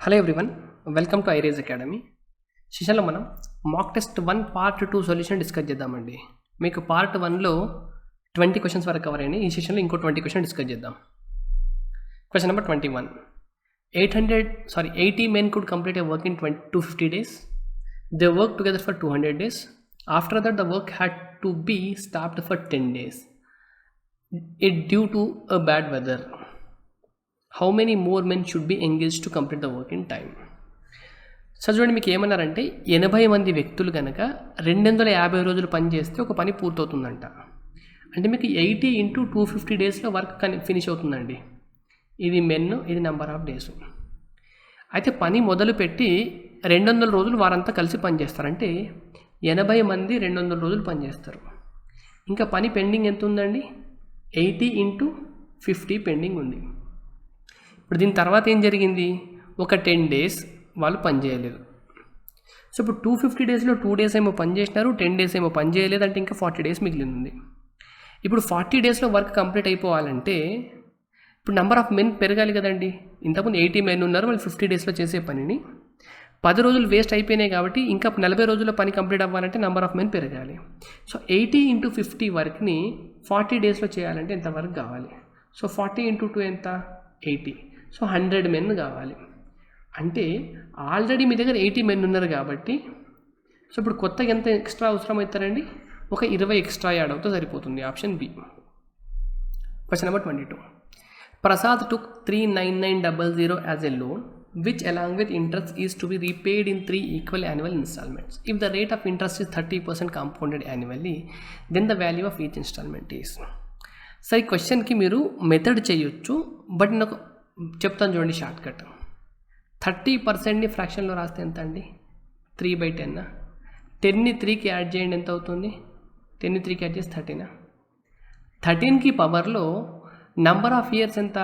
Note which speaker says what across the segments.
Speaker 1: Hello everyone, welcome to ఐరేజ్ academy. సెషన్లో మనం mock test 1 part 2 solution discuss చేద్దామండి. మీకు పార్ట్ 1లో 20 క్వశ్చన్స్ వరకు కవర్ అయినాయి. ఈ సెషన్లో ఇంకో 20 క్వశ్చన్ డిస్కస్ చేద్దాం. Question number 21. 80 men could complete a work in 250 days. They worked together for 200 days. After that, the work had to be stopped for 10 days. It due to a bad weather. How many more men should be engaged to complete the work in time? So చూడండి, మీకు ఏమన్నారంటే 80 మంది వ్యక్తులు కనుక 250 రోజులు పని చేస్తే ఒక పని పూర్తవుతుందంట. అంటే మీకు 80 × 250 డేస్లో వర్క్ ఫినిష్ అవుతుందండి. ఇది మెన్, ఇది నెంబర్ ఆఫ్ డేస్. అయితే పని మొదలుపెట్టి 200 రోజులు వారంతా కలిసి పనిచేస్తారంటే 80 మంది 200 రోజులు పనిచేస్తారు. ఇంకా పని పెండింగ్ ఎంత ఉందండి? 80 × 50 పెండింగ్ ఉంది. ఇప్పుడు దీని తర్వాత ఏం జరిగింది? ఒక 10 డేస్ వాళ్ళు పని చేయలేదు. సో ఇప్పుడు 250 డేస్లో 2 డేస్ ఏమో పని చేసినారు, 10 డేస్ ఏమో పని చేయలేదు, అంటే ఇంకా 40 డేస్ మిగిలింది. ఇప్పుడు 40 డేస్లో వర్క్ కంప్లీట్ అయిపోవాలంటే ఇప్పుడు నెంబర్ ఆఫ్ మెన్ పెరగాలి కదండి. ఇంతకుముందు 80 మెన్ ఉన్నారు, వాళ్ళు 50 డేస్లో చేసే పనిని 10 రోజులు వేస్ట్ అయిపోయినాయి కాబట్టి ఇంకా 40 రోజుల్లో పని కంప్లీట్ అవ్వాలంటే నెంబర్ ఆఫ్ మెన్ పెరగాలి. సో 80 × 50 వర్క్ని 40 డేస్లో చేయాలంటే ఎంత వర్క్ కావాలి? సో 40 × 2 ఎంత? 80. సో 100 మెన్ కావాలి. అంటే ఆల్రెడీ మీ దగ్గర 80 మెన్ ఉన్నారు కాబట్టి సో ఇప్పుడు కొత్తగా ఎంత ఎక్స్ట్రా అవసరం అవుతారండి? ఒక 20 ఎక్స్ట్రా యాడ్ అవుతే సరిపోతుంది. Option B. Question number 22. Prasad took 39900 as a loan, which along with interest is to be repaid in 3 equal annual installments. If the rate of interest is 30% compounded annually, then the value of each installment is. సరే, క్వశ్చన్కి మీరు method చేయొచ్చు, but నాకు చెప్తాను చూడండి short cut. 30%ని ఫ్రాక్షన్లో రాస్తే ఎంత అండి? 3/10. 10ని 3కి యాడ్ చేయండి, ఎంత అవుతుంది? 10ని 3కి యాడ్ చేసి 13. 13కి పవర్లో నంబర్ ఆఫ్ ఇయర్స్ ఎంత?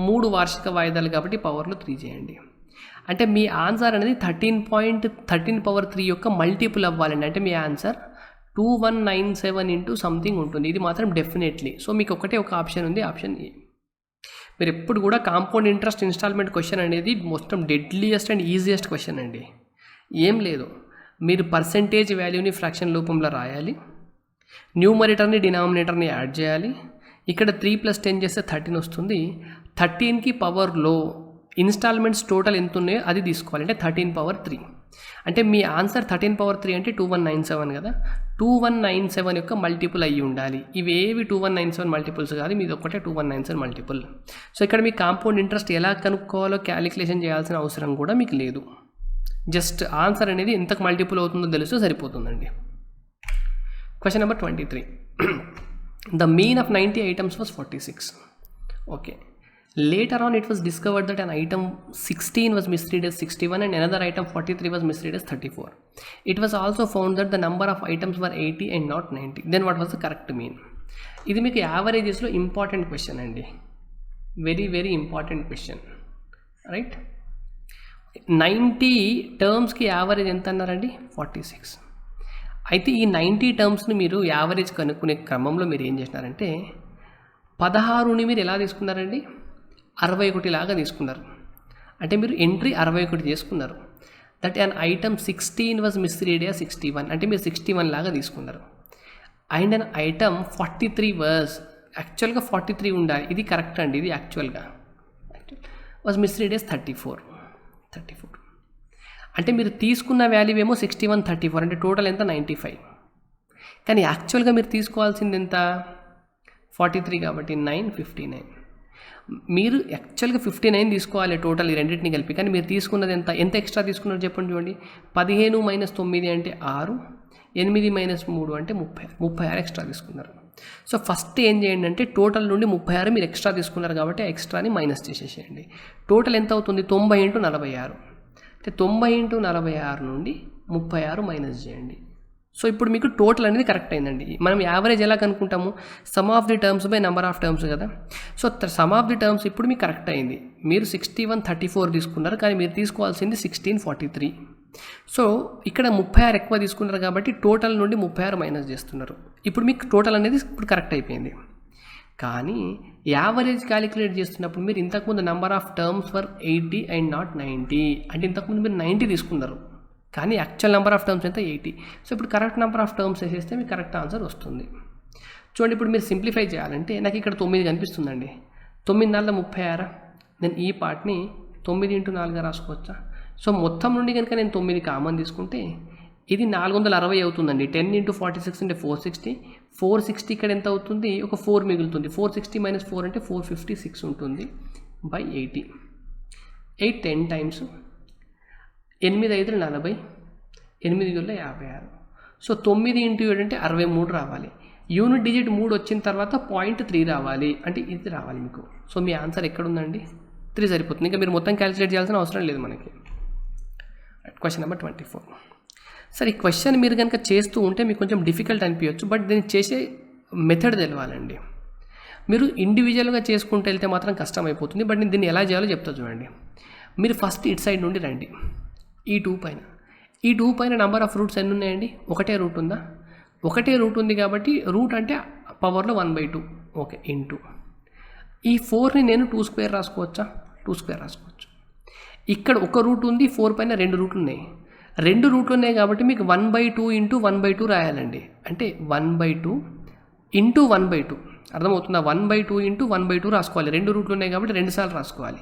Speaker 1: 3 వార్షిక వాయిదాలు కాబట్టి పవర్లో 3 చేయండి. అంటే మీ ఆన్సర్ అనేది 13.13 యొక్క మల్టిపుల్ అవ్వాలండి. అంటే మీ ఆన్సర్ 2197 × సంథింగ్ ఉంటుంది. ఇది మాత్రం డెఫినెట్లీ. సో మీకు ఒకటే ఒక ఆప్షన్ ఉంది, ఆప్షన్ ఏ. మీరు ఎప్పుడు కూడా కాంపౌండ్ ఇంట్రెస్ట్ ఇన్స్టాల్మెంట్ క్వశ్చన్ అనేది మొత్తం డెడ్లీయెస్ట్ అండ్ ఈజియెస్ట్ క్వశ్చన్ అండి. ఏం లేదు, మీరు పర్సెంటేజ్ వాల్యూని ఫ్రాక్షన్ రూపంలో రాయాలి, న్యూమరేటర్ని డినామినేటర్ని యాడ్ చేయాలి. ఇక్కడ 3 + 10 చేస్తే 13 వస్తుంది. 13కి పవర్లో ఇన్స్టాల్మెంట్స్ టోటల్ ఎంత ఉన్నాయో అది తీసుకోవాలి, అంటే 13/3. అంటే మీ ఆన్సర్ 13/3 అంటే 2197 కదా. 2197 యొక్క మల్టిపుల్ అయ్యి ఉండాలి. ఇవేవి 2197 మల్టిపుల్స్ కాదు, మీది ఒకటే 2197 మల్టిపుల్. సో ఇక్కడ మీ కాంపౌండ్ ఇంట్రెస్ట్ ఎలా కనుక్కోవాలో క్యాలిక్యులేషన్ చేయాల్సిన అవసరం కూడా మీకు లేదు. జస్ట్ ఆన్సర్ అనేది ఎంతకు మల్టిపుల్ అవుతుందో తెలిస్తే సరిపోతుందండి. Question number 23. The mean of 90 items was 46. Okay. Later on, it was discovered that an item 16 was misread as 61 and another item 43 was misread as 34. It was also found that the number of items were 80 and not 90. Then what was the correct mean? ఇది మీకు యావరేజెస్లో important question అండి. Very very important question, right? 90 టర్మ్స్కి average ఎంత అన్నారండి? 46. అయితే ఈ 90 టర్మ్స్ని మీరు యావరేజ్ కనుక్కునే క్రమంలో మీరు ఏం చేసినారంటే 16ని మీరు ఎలా తీసుకున్నారండి? 61 లాగా తీసుకున్నారు. అంటే మీరు ఎంట్రీ 61 చేసుకున్నారు. That an item 16 was misread as 61, అంటే మీరు 61 లాగా తీసుకున్నారు. అండ్ అన్ ఐటమ్ 43 వాజ్, యాక్చువల్గా 43 ఉండాలి, ఇది కరెక్ట్ అండి, ఇది యాక్చువల్గా వాజ్ మిస్రీడ్ యాజ్ 34. అంటే మీరు తీసుకున్న వాల్యూ ఏమో 61, 34, అంటే టోటల్ ఎంత? 95. కానీ యాక్చువల్గా మీరు తీసుకోవాల్సింది ఎంత? 43 కాబట్టి 9, 59. మీరు యాక్చువల్గా 59 తీసుకోవాలి టోటల్, ఈ రెండింటిని కలిపి. కానీ మీరు తీసుకున్నది ఎంత ఎక్స్ట్రా తీసుకున్నారు చెప్పండి చూడండి. 15 - 9 అంటే 6, 8 - 3 అంటే 36 ఎక్స్ట్రా తీసుకున్నారు. సో ఫస్ట్ ఏం చేయండి అంటే టోటల్ నుండి 36 మీరు ఎక్స్ట్రా తీసుకున్నారు కాబట్టి ఆ ఎక్స్ట్రాని మైనస్ చేసేసేయండి. టోటల్ ఎంత అవుతుంది? 90 × 46. అంటే 90 × 46 నుండి 36 మైనస్ చేయండి. సో ఇప్పుడు మీకు టోటల్ అనేది కరెక్ట్ అయిందండి. మనం యావరేజ్ ఎలా కనుక్కుంటాము? Sum of the terms by number of terms కదా. So sum of the terms ఇప్పుడు మీకు కరెక్ట్ అయింది. మీరు 61, 34 తీసుకున్నారు, కానీ మీరు తీసుకోవాల్సింది 16, 43. సో ఇక్కడ 36 ఎక్కువ తీసుకున్నారు కాబట్టి టోటల్ నుండి 36 మైనస్ చేస్తున్నారు. ఇప్పుడు మీకు టోటల్ అనేది ఇప్పుడు కరెక్ట్ అయిపోయింది. కానీ యావరేజ్ క్యాలిక్యులేట్ చేస్తున్నప్పుడు మీరు ఇంతకుముందు number of terms for 80 and not 90, అంటే ఇంతకుముందు మీరు 90 తీసుకున్నారు కానీ యాక్చువల్ నెంబర్ ఆఫ్ టర్మ్స్ ఎంత 80. సో ఇప్పుడు కరెక్ట్ నెంబర్ ఆఫ్ టర్మ్స్ వేసేస్తే మీకు కరెక్ట్ ఆన్సర్ వస్తుంది. చూడండి, ఇప్పుడు మీరు సింప్లిఫై చేయాలంటే నాకు ఇక్కడ 9 కనిపిస్తుందండి. 9 4 36. నేను ఈ పార్ట్ని 9 × 4 రాసుకోవచ్చా? సో మొత్తం నుండి కనుక నేను 9 కామన్ తీసుకుంటే ఇది 460 అవుతుందండి. 10 × 46 అంటే 460. 460 ఇక్కడ ఎంత అవుతుంది? ఒక 4 మిగులుతుంది. 460 - 4 అంటే 456 ఉంటుంది బై 80. 8 10 టైమ్స్ 8 5 40, 8 56. సో 9 × 7 అంటే 63 రావాలి. యూనిట్ డిజిట్ 3 వచ్చిన తర్వాత 0.3 రావాలి, అంటే ఇది రావాలి మీకు. సో మీ ఆన్సర్ ఎక్కడ ఉందండి? 3 సరిపోతుంది. ఇంకా మీరు మొత్తం క్యాలిక్యులేట్ చేయాల్సిన అవసరం లేదు మనకి. Question number 24. సరే, ఈ క్వశ్చన్ మీరు కనుక చేస్తూ ఉంటే మీకు కొంచెం డిఫికల్ట్ అనిపించవచ్చు, బట్ దీన్ని చేసే మెథడ్ తెలవాలండి. మీరు ఇండివిజువల్గా చేసుకుంటూ వెళ్తే మాత్రం కష్టం అయిపోతుంది, బట్ నేను దీన్ని ఎలా చేయాలో చెప్తా చూడండి. మీరు ఫస్ట్ ఇటు సైడ్ నుండి రండి. ఈ 2 పైన, ఈ 2 పైన నెంబర్ ఆఫ్ రూట్స్ ఎన్ని ఉన్నాయండి? ఒకటే రూట్ ఉందా? ఒకటే రూట్ ఉంది కాబట్టి రూట్ అంటే పవర్లో 1/2. ఓకే, ఇంటూ ఈ 4ని నేను 2² రాసుకోవచ్చా? 2² రాసుకోవచ్చు. ఇక్కడ ఒక రూట్ ఉంది, 4 పైన 2 రూట్లు ఉన్నాయి. 2 రూట్లు ఉన్నాయి కాబట్టి మీకు 1/2 × 1/2 రాయాలండి. అంటే 1/2 × 1/2 అర్థమవుతుందా? 1/2 × 1/2 రాసుకోవాలి. 2 రూట్లు ఉన్నాయి కాబట్టి 2 సార్లు రాసుకోవాలి.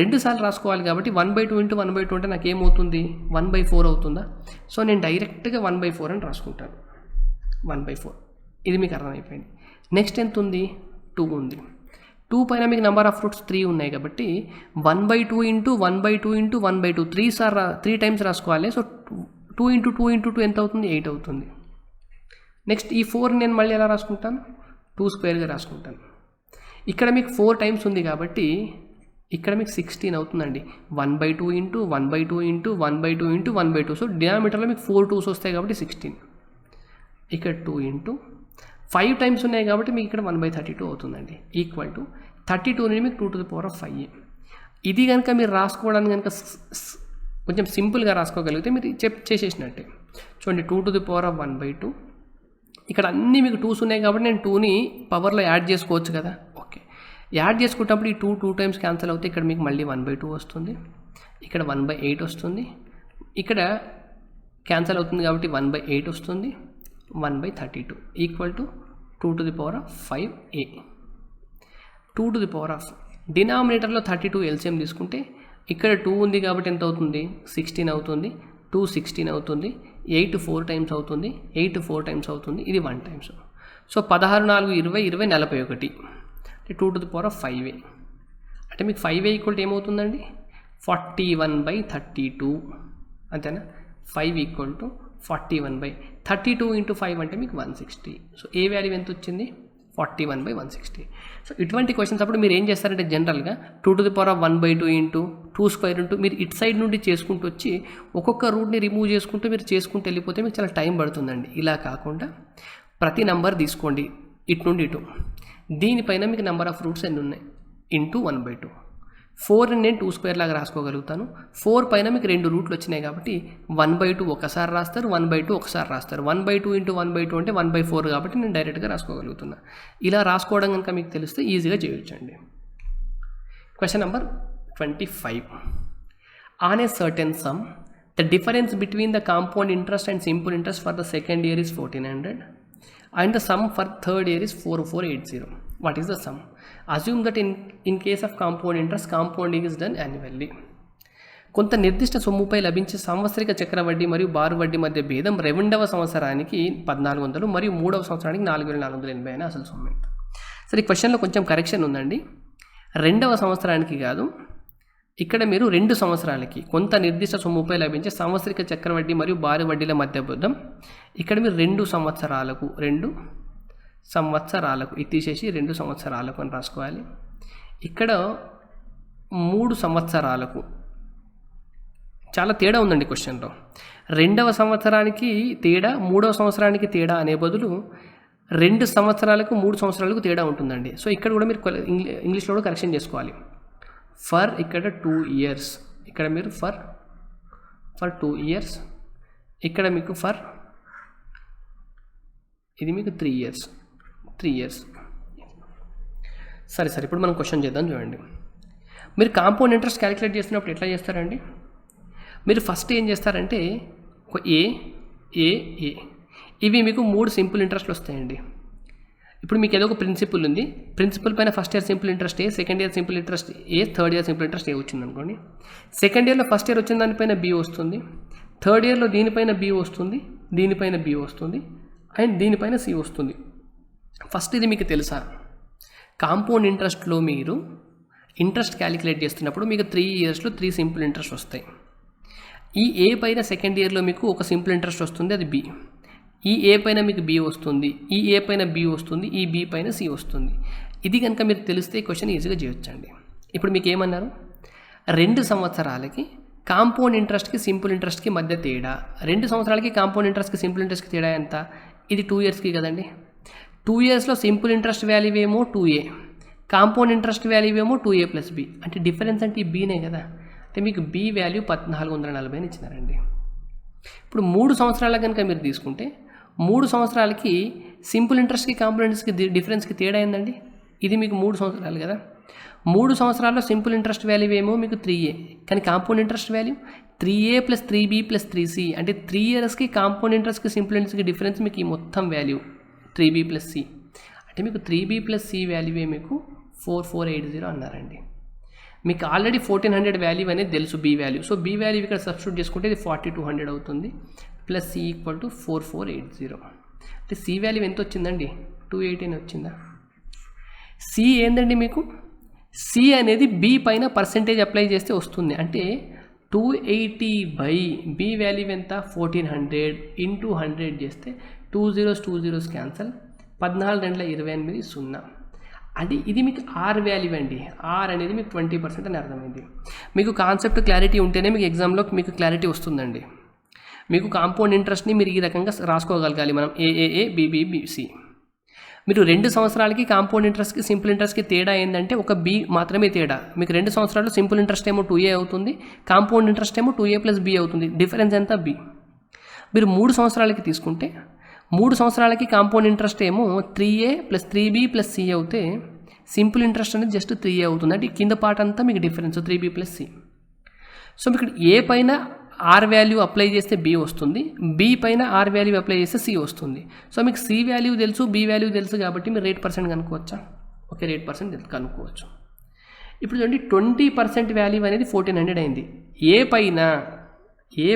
Speaker 1: 2 సార్లు రాసుకోవాలి కాబట్టి 1/2 × 1/2 అంటే నాకు ఏమవుతుంది? 1/4 అవుతుందా? సో నేను డైరెక్ట్గా 1/4 అని రాసుకుంటాను. 1/4 ఇది మీకు అర్థమైపోయింది. నెక్స్ట్ ఎంత ఉంది? 2 ఉంది. 2 పైన మీకు నెంబర్ ఆఫ్ రూట్స్ 3 ఉన్నాయి కాబట్టి 1/2 × 1/2 × 1/2 3 టైమ్స్ రాసుకోవాలి. సో 2 × 2 × 2 ఎంత అవుతుంది? 8 అవుతుంది. నెక్స్ట్ ఈ 4 నేను మళ్ళీ ఎలా రాసుకుంటాను? 2² రాసుకుంటాను. ఇక్కడ మీకు 4 టైమ్స్ ఉంది కాబట్టి ఇక్కడ మీకు 16 అవుతుందండి. 1/2 × 1/2 × 1/2 × 1/2. సో డినామినేటర్లో మీకు 4 2s వస్తాయి కాబట్టి 16. ఇక్కడ 2 × 5 టైమ్స్ ఉన్నాయి కాబట్టి మీకు ఇక్కడ 1/32 అవుతుందండి. ఈక్వల్ టు 32ని మీకు 2⁵. ఇది కనుక మీరు రాసుకోవడానికి కనుక కొంచెం సింపుల్గా రాసుకోగలిగితే మీరు చేసేసినట్టే. చూడండి, 2⁵1/2. ఇక్కడ అన్నీ మీకు 2s ఉన్నాయి కాబట్టి నేను 2ని పవర్లో యాడ్ చేసుకోవచ్చు కదా. ఓకే, యాడ్ చేసుకున్నప్పుడు ఈ 2 టైమ్స్ క్యాన్సిల్ అవుతే ఇక్కడ మీకు మళ్ళీ 1/2 వస్తుంది. ఇక్కడ 1/8 వస్తుంది. ఇక్కడ క్యాన్సిల్ అవుతుంది కాబట్టి 1/8 వస్తుంది. 1/32 ఈక్వల్ టు 2⁵a. 2 డినామినేటర్లో 32 ఎల్సిఎం తీసుకుంటే ఇక్కడ 2 ఉంది కాబట్టి ఎంత అవుతుంది? 16 అవుతుంది. 2 16 అవుతుంది. 8 4 టైమ్స్ అవుతుంది. 8 4 టైమ్స్ అవుతుంది. ఇది 1 టైమ్స్. సో 16 4 20 20 41 అంటే 2⁵a. అంటే మీకు 5a ఈక్వల్ టు ఏమవుతుందండి? 41/32 అంతేనా? 5 ఈక్వల్ టు 41/32 × 5 అంటే మీకు 160. సో ఏ వాల్యూ ఎంత వచ్చింది? 41/160. సో ఇటువంటి క్వశ్చన్స్ అప్పుడు మీరు ఏం చేస్తారంటే జనరల్గా 2⁵1/2 × 2² మీరు ఇటు సైడ్ నుండి చేసుకుంటూ వచ్చి ఒక్కొక్క రూట్ని రిమూవ్ చేసుకుంటూ మీరు చేసుకుంటూ వెళ్ళిపోతే మీకు చాలా టైం పడుతుందండి. ఇలా కాకుండా ప్రతి నెంబర్ తీసుకోండి ఇటు నుండి ఇటు. దీనిపైన మీకు నెంబర్ ఆఫ్ రూట్స్ ఎన్ని ఉన్నాయి? ఇంటూ 1/2. 4ని నేను 2² లాగా రాసుకోగలుగుతాను. 4 పైన మీకు 2 రూట్లు వచ్చినాయి కాబట్టి 1/2 ఒకసారి రాస్తారు, 1/2 ఒకసారి రాస్తారు. 1/2 × 1/2 అంటే 1/4 కాబట్టి నేను డైరెక్ట్గా రాసుకోగలుగుతున్నా. ఇలా రాసుకోవడం కనుక మీకు తెలిస్తే ఈజీగా చేయొచ్చండి. Question number 25. On a certain sum, the difference between the compound interest and simple interest for the second year is 1400 and the sum for third year is 4480. What is the sum? Assume that in case of compound interest, compounding is done annually. కొంత నిర్దిష్ట సొమ్ముపై లభించే సాంవత్సరిక చక్రవడ్డీ మరియు బారు వడ్డీ మధ్య భేదం 2వ సంవత్సరానికి 1400 మరియు 3వ సంవత్సరానికి 4480 అయినా అసలు సొమ్ము ఎంత? సరే, ఈ క్వశ్చన్లో కొంచెం కరెక్షన్ ఉందండి. 2వ సంవత్సరానికి కాదు, ఇక్కడ మీరు 2 సంవత్సరాలకి కొంత నిర్దిష్ట సొమ్ముపై లభించే సాంవత్సరిక చక్రవడ్డీ మరియు బారు వడ్డీల మధ్య భేదం. ఇక్కడ మీరు 2 సంవత్సరాలకు ఇది తీసేసి 2 సంవత్సరాలకు అని రాసుకోవాలి. ఇక్కడ 3 సంవత్సరాలకు చాలా తేడా ఉందండి క్వశ్చన్లో. 2వ సంవత్సరానికి తేడా, 3వ సంవత్సరానికి తేడా అనే బదులు 2 సంవత్సరాలకు 3 సంవత్సరాలకు తేడా ఉంటుందండి. సో ఇక్కడ కూడా మీరు ఇంగ్లీష్లో కూడా కరెక్షన్ చేసుకోవాలి. ఫర్ ఇక్కడ 2 ఇయర్స్, ఇక్కడ మీరు ఫర్ 2 ఇయర్స్, ఇక్కడ మీకు ఫర్ ఇది మీకు 3 ఇయర్స్. సరే ఇప్పుడు మనం క్వశ్చన్ చేద్దాం చూడండి. మీరు కాంపౌండ్ ఇంట్రెస్ట్ క్యాలిక్యులేట్ చేస్తున్నప్పుడు ఎట్లా చేస్తారండి? మీరు ఫస్ట్ ఏం చేస్తారంటే ఒక ఏ ఇవి మీకు 3 సింపుల్ ఇంట్రెస్ట్లు వస్తాయండి. ఇప్పుడు మీకు ఏదో ఒక ప్రిన్సిపల్ ఉంది, ప్రిన్సిపల్ పైన ఫస్ట్ ఇయర్ సింపుల్ ఇంట్రెస్ట్ ఏ, సెకండ్ ఇయర్ సింపుల్ ఇంట్రెస్ట్ ఏ, థర్డ్ ఇయర్ సింపుల్ ఇంట్రెస్ట్ ఏ వచ్చింది అనుకోండి. సెకండ్ ఇయర్లో ఫస్ట్ ఇయర్ వచ్చిన దానిపైన బి వస్తుంది, థర్డ్ ఇయర్లో దీనిపైన బి వస్తుంది, దీనిపైన బి వస్తుంది, అండ్ దీనిపైన సి వస్తుంది. ఫస్ట్ ఇది మీకు తెలుసా? కాంపౌండ్ ఇంట్రెస్ట్లో మీరు ఇంట్రెస్ట్ క్యాలిక్యులేట్ చేస్తున్నప్పుడు మీకు 3 ఇయర్స్లో 3 సింపుల్ ఇంట్రెస్ట్ వస్తాయి. ఈ ఏ పైన సెకండ్ ఇయర్లో మీకు ఒక సింపుల్ ఇంట్రెస్ట్ వస్తుంది, అది బి. ఈ ఏ పైన మీకు బి వస్తుంది, ఈ ఏ పైన బి వస్తుంది, ఈ బి పైన సి వస్తుంది. ఇది కనుక మీరు తెలిస్తే క్వశ్చన్ ఈజీగా చేయొచ్చండి. ఇప్పుడు మీకు ఏమన్నారు? 2 సంవత్సరాలకి కాంపౌండ్ ఇంట్రెస్ట్కి సింపుల్ ఇంట్రెస్ట్కి మధ్య తేడా. 2 సంవత్సరాలకి కాంపౌండ్ ఇంట్రెస్ట్కి సింపుల్ ఇంట్రెస్ట్కి తేడా ఎంత? ఇది 2 ఇయర్స్కి కదండి. 2 ఇయర్స్లో సింపుల్ ఇంట్రెస్ట్ వాల్యూ ఏమో 2a, కాంపౌండ్ ఇంట్రెస్ట్ వాల్యూ ఏమో 2a ప్లస్ బి. అంటే డిఫరెన్స్ అంటే ఈ బీనే కదా. అంటే మీకు బి వాల్యూ 1440 అని ఇచ్చినారండి. ఇప్పుడు 3 సంవత్సరాల కనుక మీరు తీసుకుంటే 3 సంవత్సరాలకి సింపుల్ ఇంట్రెస్ట్కి కాంపౌండ్ ఇంట్రెస్ట్కి డిఫరెన్స్కి తేడా ఏందండి? ఇది మీకు 3 సంవత్సరాలు కదా. 3 సంవత్సరాల్లో సింపుల్ ఇంట్రెస్ట్ వాల్యూ ఏమో మీకు 3a, కానీ compound interest value 3a plus 3b plus 3c. అంటే 3 ఇయర్స్కి కాంపౌండ్ ఇంట్రెస్ట్కి సింపుల్ ఇంట్రెస్ట్కి డిఫరెన్స్ మీకు ఈ మొత్తం వాల్యూ 3b ప్లస్ c. అంటే మీకు 3b ప్లస్ c వాల్యూవే మీకు 4480 అన్నారండి. మీకు ఆల్రెడీ 1400 వాల్యూ అనేది తెలుసు B value. So B value ఇక్కడ సబ్స్టిట్యూట్ చేసుకుంటే ఇది 4200 అవుతుంది, ప్లస్ సి ఈక్వల్ టు 4480. అంటే సి వాల్యూ ఎంత వచ్చిందండి? 218 వచ్చిందా? సి ఏందండి మీకు? సి అనేది బి పైన పర్సెంటేజ్ అప్లై చేస్తే వస్తుంది. అంటే 280 బై బి వాల్యూ ఎంత? 1400 ఇంటూ 100 చేస్తే 2 zeros క్యాన్సల్, 14 2 28 0. అది ఇది మీకు ఆర్ వాల్యూ అండి. ఆర్ అనేది మీకు 20% అని అర్థమైంది. మీకు కాన్సెప్ట్ క్లారిటీ ఉంటేనే మీకు ఎగ్జామ్లో మీకు క్లారిటీ వస్తుందండి. మీకు కాంపౌండ్ ఇంట్రెస్ట్ని మీరు ఈ రకంగా రాసుకోగలగాలి. మనం ఏఏఏ బీబీబీసీ. మీరు 2 సంవత్సరాలకి కాంపౌండ్ ఇంట్రెస్ట్కి సింపుల్ ఇంట్రెస్ట్కి తేడా ఏంటంటే ఒక బి మాత్రమే తేడా. మీకు 2 సంవత్సరాలు సింపుల్ ఇంట్రెస్ట్ ఏమో 2a అవుతుంది, కాంపౌండ్ ఇంట్రెస్ట్ ఏమో 2a ప్లస్ b అవుతుంది. డిఫరెన్స్ ఎంత? b. మీరు 3 సంవత్సరాలకి తీసుకుంటే 3 సంవత్సరాలకి కాంపౌండ్ ఇంట్రెస్ట్ ఏమో 3a plus 3b plus c అవుతే సింపుల్ ఇంట్రెస్ట్ అనేది జస్ట్ 3a అవుతుంది. అంటే కింద పార్ట్ అంతా మీకు difference 3b plus c. So మీకు ఏ పైన ఆర్ వాల్యూ అప్లై చేస్తే బి వస్తుంది, బి పైన ఆర్ వాల్యూ అప్లై చేస్తే సి వస్తుంది. సో మీకు సి వాల్యూ తెలుసు, బి వాల్యూ తెలుసు కాబట్టి మీరు రేట్ పర్సెంట్ కనుక్కోవచ్చా? ఓకే, రేట్ పర్సెంట్ కనుక్కోవచ్చు. ఇప్పుడు చూడండి 20% వాల్యూ అనేది 1400 అయింది. ఏ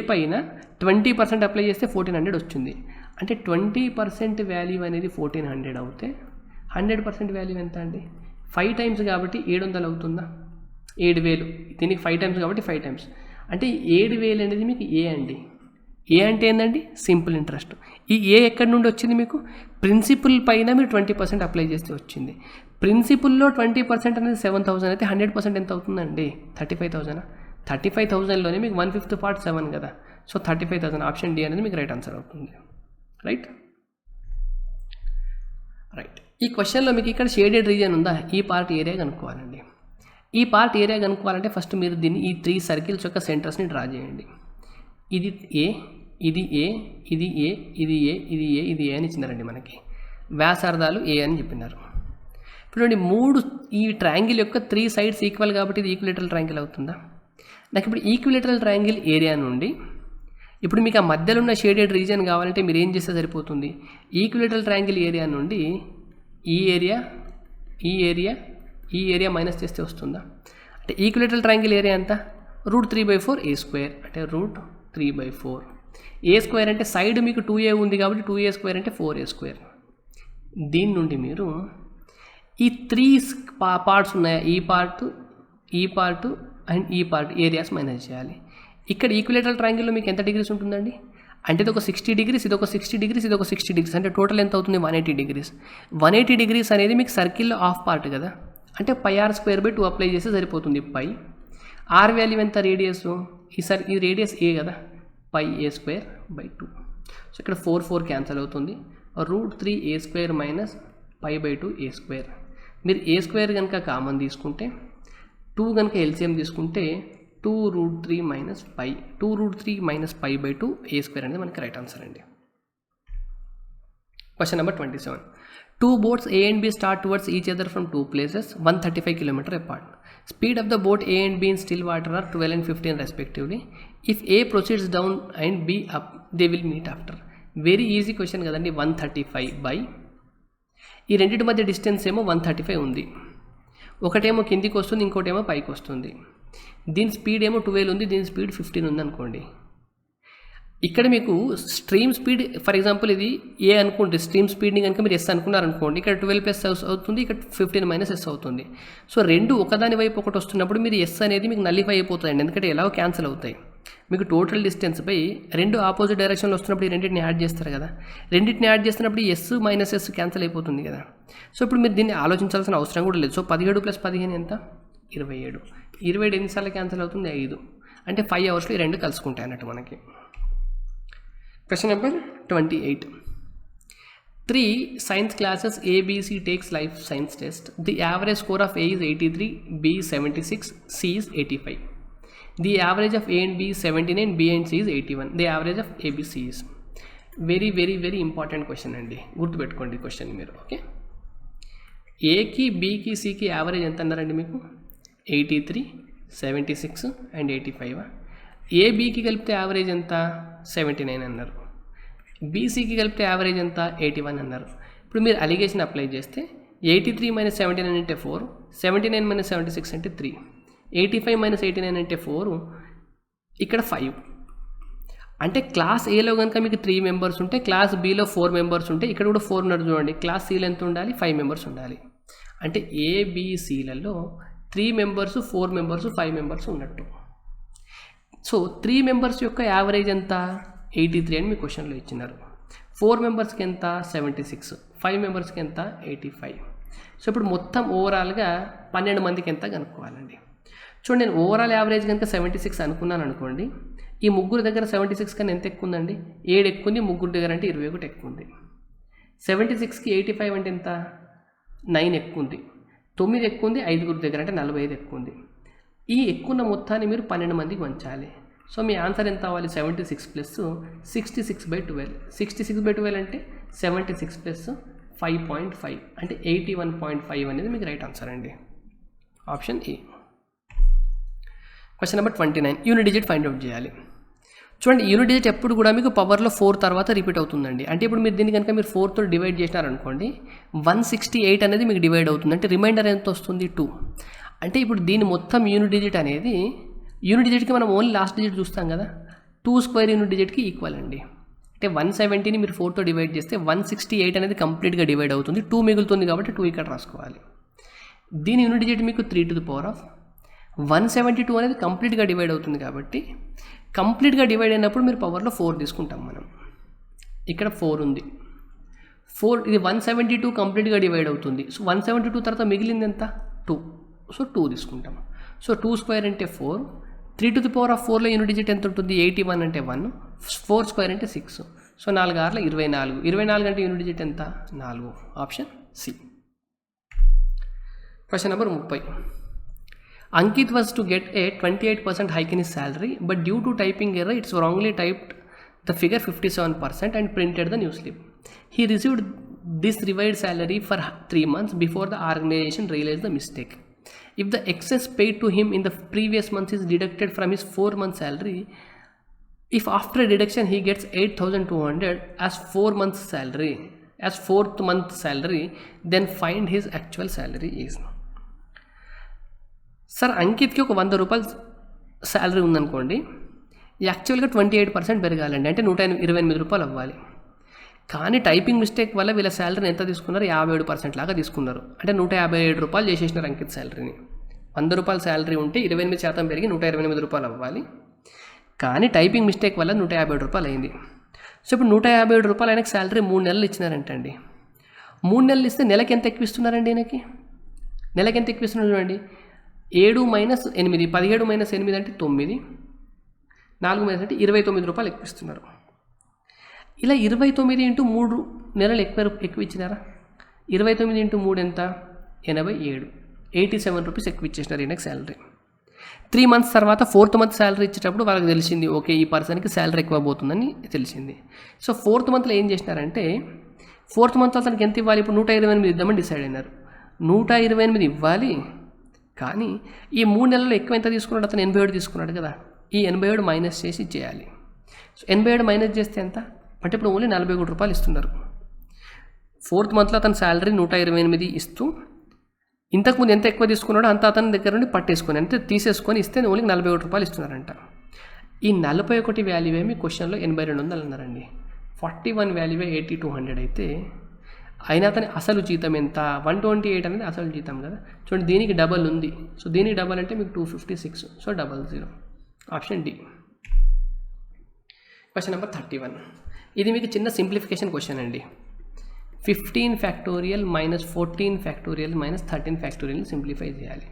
Speaker 1: పైన 20% అప్లై చేస్తే 1400 వచ్చింది. అంటే 20% వాల్యూ అనేది 1400 అవుతే 100% వాల్యూ ఎంత అండి? 5 టైమ్స్ కాబట్టి 700 అవుతుందా? 7000. దీనికి 5 టైమ్స్ కాబట్టి 5 టైమ్స్. అంటే 7000 అనేది మీకు ఏ అండి. ఏ అంటే ఏంటండి? Simple interest. ఈ ఏ ఎక్కడి నుండి వచ్చింది మీకు? ప్రిన్సిపల్ పైన మీరు 20% అప్లై చేస్తే వచ్చింది. ప్రిన్సిపల్లో 20% అనేది 7000 అయితే 100% ఎంత అవుతుందండి? 35000. 35000లోనే మీకు 1/5 పార్ట్ 7 కదా. సో 35000. ఆప్షన్ డి అనేది మీకు రైట్ ఆన్సర్ అవుతుంది. రైట్. ఈ క్వశ్చన్లో మీకు ఇక్కడ షేడెడ్ రీజియన్ ఉందా? ఈ పార్ట్ ఏరియా కనుక్కోవాలండి. ఈ పార్ట్ ఏరియా కనుక్కోవాలంటే ఫస్ట్ మీరు దీన్ని ఈ 3 సర్కిల్స్ యొక్క సెంటర్స్ని డ్రా చేయండి. ఇది ఏ, ఇది ఏ, ఇది ఏ, ఇది ఏ, ఇది ఏ, ఇది ఏ అని ఇచ్చినారండి. మనకి వ్యాసార్థాలు ఏ అని చెప్పినారు. ఇప్పుడు 3 ఈ ట్రయాంగిల్ యొక్క 3 సైడ్స్ ఈక్వల్ కాబట్టి ఇది ఈక్విలేటరల్ ట్రయాంగిల్ అవుతుందా? నాకు ఇప్పుడు ఈక్విలేటరల్ ట్రయాంగిల్ ఏరియా నుండి ఇప్పుడు మీకు ఆ మధ్యలో ఉన్న షేడెడ్ రీజియన్ కావాలంటే మీరు ఏం చేస్తే సరిపోతుంది? ఈక్విలేటరల్ ట్రయాంగిల్ ఏరియా నుండి ఈ ఏరియా, ఈ ఏరియా, ఈ ఏరియా మైనస్ చేస్తే వస్తుందా? అంటే ఈక్విలేటరల్ ట్రయాంగిల్ ఏరియా ఎంత? √3/4 a². అంటే √3/4 a² అంటే సైడ్ మీకు 2a ఉంది కాబట్టి 2a² అంటే 4a². దీని నుండి మీరు ఈ 3 పార్ట్స్ ఉన్నాయా? ఈ పార్ట్, ఈ పార్ట్ అండ్ ఈ పార్ట్ ఏరియాస్ మైనస్ చేయాలి. ఇక్కడ ఈక్విలేటరల్ ట్రయాంగిల్లో మీకు ఎంత డిగ్రీస్ ఉంటుందండి? అంటే ఇది ఒక 60 degrees, ఇది ఒక 60 degrees, ఇది ఒక 60 degrees. అంటే టోటల్ ఎంత అవుతుంది? 180 degrees. 180 degrees అనేది మీకు సర్కిల్లో హాఫ్ పార్ట్ కదా. అంటే πr²/2 అప్లై చేస్తే సరిపోతుంది. పై ఆర్ వాల్యూ ఎంత? రేడియస్ ఈ రేడియస్ ఏ కదా, πa²/2. సో ఇక్కడ 4 క్యాన్సల్ అవుతుంది. √3a² minus π/2 a². మీరు a² కనుక కామన్ తీసుకుంటే 2 కనుక ఎల్సిఎం తీసుకుంటే 2√3 మైనస్ π, 2√3 మైనస్ π/2 a² అనేది మనకి రైట్ ఆన్సర్ అండి. Question number 27. Two boats A and B start towards each other from two places 135 km apart. Speed of the boat A and B in still water are 12 and 15 respectively. If A proceeds down and B up, they will meet after. Very easy question కదండి. 135 by ఈ రెండింటి మధ్య distance ఏమో 135 ఉంది. ఒకటేమో కిందికి వస్తుంది, ఇంకోటేమో పైకి వస్తుంది. దీని స్పీడ్ ఏమో 12 ఉంది, దీని స్పీడ్ 15 ఉంది అనుకోండి. ఇక్కడ మీకు స్ట్రీమ్ స్పీడ్ ఫర్ ఎగ్జాంపుల్ ఇది ఏ అనుకుంటే స్ట్రీమ్ స్పీడ్ని కనుక మీరు ఎస్ అనుకున్నారనుకోండి, ఇక్కడ 12 + అవుతుంది, ఇక్కడ 15 - S అవుతుంది. సో రెండు ఒకదాని వైపు ఒకటి వస్తున్నప్పుడు మీరు ఎస్ అనేది మీకు నల్లిఫై అయిపోతుందండి, ఎందుకంటే ఎలాగో క్యాన్సిల్ అవుతాయి. మీకు టోటల్ డిస్టెన్స్ పై రెండు ఆపోజిట్ డైరెక్షన్లో వస్తున్నప్పుడు ఈ రెండింటిని యాడ్ చేస్తారు కదా, రెండింటిని యాడ్ చేస్తున్నప్పుడు ఎస్ - S క్యాన్సిల్ అయిపోతుంది కదా. సో ఇప్పుడు మీరు దీన్ని ఆలోచించాల్సిన అవసరం కూడా లేదు. సో 17 + 15 ఎంత? 27. 27 ఎన్నిసార్లు క్యాన్సిల్ అవుతుంది? 5. అంటే 5 అవర్స్లో ఈ రెండు కలుసుకుంటాయి అన్నట్టు మనకి. Question number 28. 3 science classes A, B, C takes life science test. The average score of A is 83, B is 76, C is 85. The average of A and B is 79, B and C is 81. The average of A, B, C is. Very very very important question అండి, గుర్తుపెట్టుకోండి question మీరు. Okay, ఏకి బీకి సికి average ఎంత అన్నారండి మీకు? 83, 76 and 85. ఏబీకి కలిపితే యావరేజ్ ఎంత? 79 అన్నారు. బీసీకి కలిపితే యావరేజ్ ఎంత? 81 అన్నారు. ఇప్పుడు మీరు అలిగేషన్ అప్లై చేస్తే 83 - 79 అంటే 4, 79 - 76 అంటే 3, 85 - 89 అంటే 4, ఇక్కడ 5. అంటే క్లాస్ ఏలో కనుక మీకు 3 మెంబర్స్ ఉంటే, క్లాస్ బీలో 4 మెంబర్స్ ఉంటే, ఇక్కడ కూడా 4 ఉన్నారు చూడండి. క్లాస్ సీలో ఎంత ఉండాలి? 5 మెంబర్స్ ఉండాలి. అంటే ఏబిసిలలో 3 మెంబర్స్, 4 మెంబర్స్, 5 మెంబర్స్ ఉన్నట్టు. సో 3 మెంబర్స్ యొక్క యావరేజ్ ఎంత? 83 అని మీ క్వశ్చన్లో ఇచ్చినారు. 4 మెంబర్స్కి ఎంత? 76. 5 మెంబర్స్కి ఎంత? 85. సో ఇప్పుడు మొత్తం ఓవరాల్గా 12 మందికి ఎంత కనుక్కోవాలండి. చూడండి, నేను ఓవరాల్ యావరేజ్ కనుక 76 అనుకున్నాను అనుకోండి, ఈ ముగ్గురు దగ్గర 76 కన్నా ఎంత ఎక్కువ ఉందండి? 7 ఎక్కువ ఉంది. ముగ్గురు దగ్గర అంటే 21 ఎక్కువ ఉంది. 76కి 85 అంటే ఎంత? 9 ఎక్కువ ఉంది. 9 ఎక్కువ ఉంది. 5 దగ్గర అంటే 45 ఎక్కువ ఉంది. ఈ ఎక్కువ మొత్తాన్ని మీరు 12 మందికి పంచాలి. సో మీ ఆన్సర్ ఎంత అవ్వాలి? 76 + 66/12. 66/12 అంటే 76 + 5.5 అంటే 81.5 అనేది మీకు రైట్ ఆన్సర్ అండి. Option A. Question number 29. Unit digit find out చేయాలి. చూడండి, యూనిట్ డిజిట్ ఎప్పుడు కూడా మీకు పవర్లో 4 తర్వాత రిపీట్ అవుతుందండి. అంటే ఇప్పుడు మీరు దీన్ని కనుక మీరు 4తో డివైడ్ చేసినారనుకోండి, 168 అనేది మీకు డివైడ్ అవుతుంది. అంటే రిమైండర్ ఎంత వస్తుంది? 2. అంటే ఇప్పుడు దీని మొత్తం యూనిట్ డిజిట్ అనేది, యూనిట్ డిజిట్కి మనం ఓన్లీ లాస్ట్ డిజిట్ చూస్తాం కదా, 2 స్క్వేర్ యూనిట్ డిజిట్కి ఈక్వల్ అండి. అంటే 170ని మీరు 4తో డివైడ్ చేస్తే 168 అనేది కంప్లీట్గా డివైడ్ అవుతుంది. 2 మిగులుతుంది కాబట్టి 2 ఇక్కడ రాసుకోవాలి. దీని యూనిట్ డిజిట్ మీకు 3/172 అనేది కంప్లీట్గా డివైడ్ అవుతుంది కాబట్టి, కంప్లీట్గా డివైడ్ అయినప్పుడు మీరు పవర్లో 4 తీసుకుంటాం మనం. ఇక్కడ 4 ఉంది. 4 ఇది 172 కంప్లీట్గా డివైడ్ అవుతుంది. సో 172 తర్వాత మిగిలింది ఎంత? 2. సో 2 తీసుకుంటాం. సో 2 స్క్వేర్ అంటే 4. 3/4లో యూనిట్ డిజిట్ ఎంత ఉంటుంది? 81 అంటే 1. 4 స్క్వేర్ అంటే 6. సో 4 × 6 = 24. 24 అంటే యూనిట్ డిజిట్ ఎంత? 4. Option C. Question number 30. Ankit was to get a 28% hike in his salary, but due to typing error, it's wrongly typed the figure 57% and printed the new slip. He received this revised salary for 3 months before the organization realized the mistake. If the excess paid to him in the previous month is deducted from his 4-month salary, if after deduction he gets 8,200 as 4 months salary, as 4th month salary, then find his actual salary is. Sir, అంకిత్కి ఒక 100 రూపాయలు salary ఉందనుకోండి, యాక్చువల్గా 28% పెరగాలండి. అంటే 128 రూపాయలు అవ్వాలి. కానీ typing mistake వల్ల వీళ్ళ శాలరీని ఎంత తీసుకున్నారు? 57% లాగా తీసుకున్నారు. అంటే 157 రూపాయలు చేసేసినారు అంకిత్ శాలరీని. 100 రూపాయల శాలరీ ఉంటే 28% పెరిగి 128 రూపాయలు అవ్వాలి. కానీ టైపింగ్ మిస్టేక్ వల్ల 157 రూపాయలు అయింది. సో ఇప్పుడు 157 రూపాయలు ఆయనకి శాలరీ 3 నెలలు ఇచ్చినారంటండి. 3 నెలలు ఇస్తే నెలకి ఎంత ఎక్కువ ఇస్తున్నారండి? ఈయనకి నెలకి ఎంత ఎక్కువ ఇస్తున్నారు చూడండి. 7 - 8, 17 - 8 అంటే 9, 4 - అంటే 29 రూపాయలు ఎక్కువ ఇస్తున్నారు. ఇలా 29 × 3 నెలలు ఎక్కువ ఇచ్చినారా? 29 × 3 ఎంత? 87. 87 రూపీస్ ఎక్కువ ఇచ్చేసినారు ఈయనకి శాలరీ. 3 మంత్స్ తర్వాత 4th మంత్ శాలరీ ఇచ్చేటప్పుడు వాళ్ళకి తెలిసింది, ఓకే ఈ పర్సన్కి శాలరీ ఎక్కువ పోతుందని తెలిసింది. సో 4th మంత్లో ఏం చేసినారంటే 4th మంత్లో అతనికి ఎంత ఇవ్వాలి? ఇప్పుడు 128 ఇద్దామని డిసైడ్ అయినారు. 128 ఇవ్వాలి, కానీ ఈ 3 నెలల్లో ఎక్కువ ఎంత తీసుకున్నాడు? అతను 87 తీసుకున్నాడు కదా, ఈ 87 మైనస్ చేసి ఇచ్చేయాలి. సో 87 మైనస్ చేస్తే ఎంత అంటే ఇప్పుడు ఓన్లీ 41 రూపాయలు ఇస్తున్నారు. 4th మంత్లో అతని శాలరీ 128 ఇస్తూ ఇంతకుముందు ఎంత ఎక్కువ తీసుకున్నాడో అంత అతని దగ్గర నుండి పట్టేసుకొని అంటే తీసేసుకొని ఇస్తే ఓన్లీ 41 రూపాయలు ఇస్తున్నారంట. ఈ 41 వాల్యూ ఏమి క్వశ్చన్లో 8200 అన్నారండి. 41 వాల్యూ 8200 అయితే అయినా అతని అసలు జీతం ఎంత? 128 అనేది అసలు జీతం కదా. చూడండి దీనికి డబల్ ఉంది, సో దీనికి డబల్ అంటే మీకు 256, so 00. Option D. Question number 31. ఇది మీకు చిన్న సింప్లిఫికేషన్ క్వశ్చన్ అండి. 15 factorial minus 14 factorial minus 13 factorial simplify చేయాలి.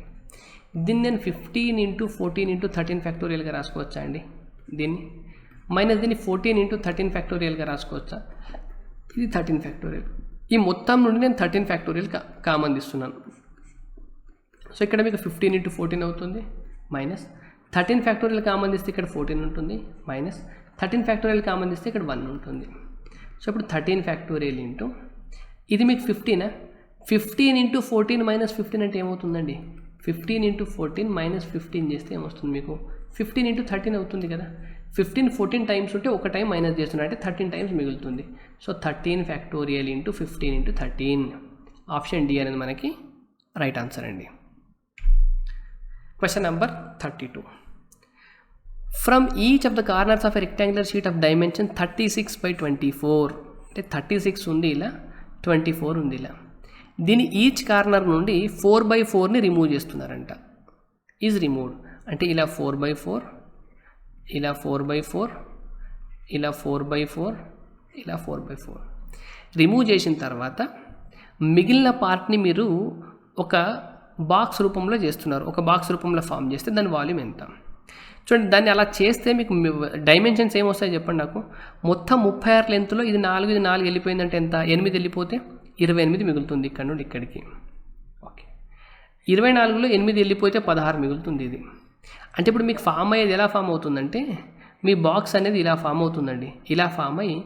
Speaker 1: దీన్ని నేను 15 × 14 × 13 ఫ్యాక్టోరియల్గా రాసుకోవచ్చా అండి? దీన్ని మైనస్ దీన్ని 14 × 13 ఫ్యాక్టోరియల్గా రాసుకోవచ్చా? ఇది 13 ఫ్యాక్టోరియల్. ఈ మొత్తం నుండి నేను 13 ఫ్యాక్టోరియల్ కామన్ తీస్తున్నాను. సో ఇక్కడ మీకు 15 × 14 అవుతుంది, మైనస్ 13 ఫ్యాక్టోరియల్ కామన్ తీస్తే ఇక్కడ 14 ఉంటుంది, మైనస్ 13 ఫ్యాక్టోరియల్ కామన్ తీస్తే ఇక్కడ 1 ఉంటుంది. సో ఇప్పుడు 13 ఫ్యాక్టోరియల్ ఇంటూ ఇది మీకు 15. 15 × 14 మైనస్ 15 అంటే ఏమవుతుందండి? 15 × 14 మైనస్ 15 చేస్తే ఏమొస్తుంది మీకు? 15 × 13 అవుతుంది కదా. 15 14 టైమ్స్ ఉంటే ఒక టైం మైనస్ చేస్తున్నారు అంటే 13 టైమ్స్ మిగులుతుంది. So 13 factorial into 15 × 13. Option D అనేది మనకి రైట్ ఆన్సర్ అండి. Question number 32. From each of the corners of a rectangular sheet of dimension 36/24 అంటే 36 ఉంది ఇలా, 24 ఉంది ఇలా. దీని ఈచ్ కార్నర్ నుండి 4/4ని రిమూవ్ చేస్తున్నారంట. ఈజ్ రిమూవ్డ్ అంటే ఇలా 4/4, ఇలా 4/4, ఇలా 4/4, ఇలా 4/4 రిమూవ్ చేసిన తర్వాత మిగిలిన పార్ట్ని మీరు ఒక బాక్స్ రూపంలో చేస్తున్నారు. ఒక బాక్స్ రూపంలో ఫామ్ చేస్తే దాని వాల్యూమ్ ఎంత? చూడండి దాన్ని అలా చేస్తే మీకు డైమెన్షన్స్ ఏమొస్తాయో చెప్పండి నాకు. మొత్తం 36 లెంత్లో ఇది 4, ఇది 4 వెళ్ళిపోయిందంటే ఎంత? 8 వెళ్ళిపోతే 28 మిగులుతుంది ఇక్కడ నుండి ఇక్కడికి. ఓకే, 24లో 8 వెళ్ళిపోతే 16 మిగులుతుంది ఇది. అంటే ఇప్పుడు మీకు ఫామ్ అయ్యేది ఎలా ఫామ్ అవుతుందంటే మీ బాక్స్ అనేది ఇలా ఫామ్ అవుతుందండి. ఇలా ఫామ్ అయ్యి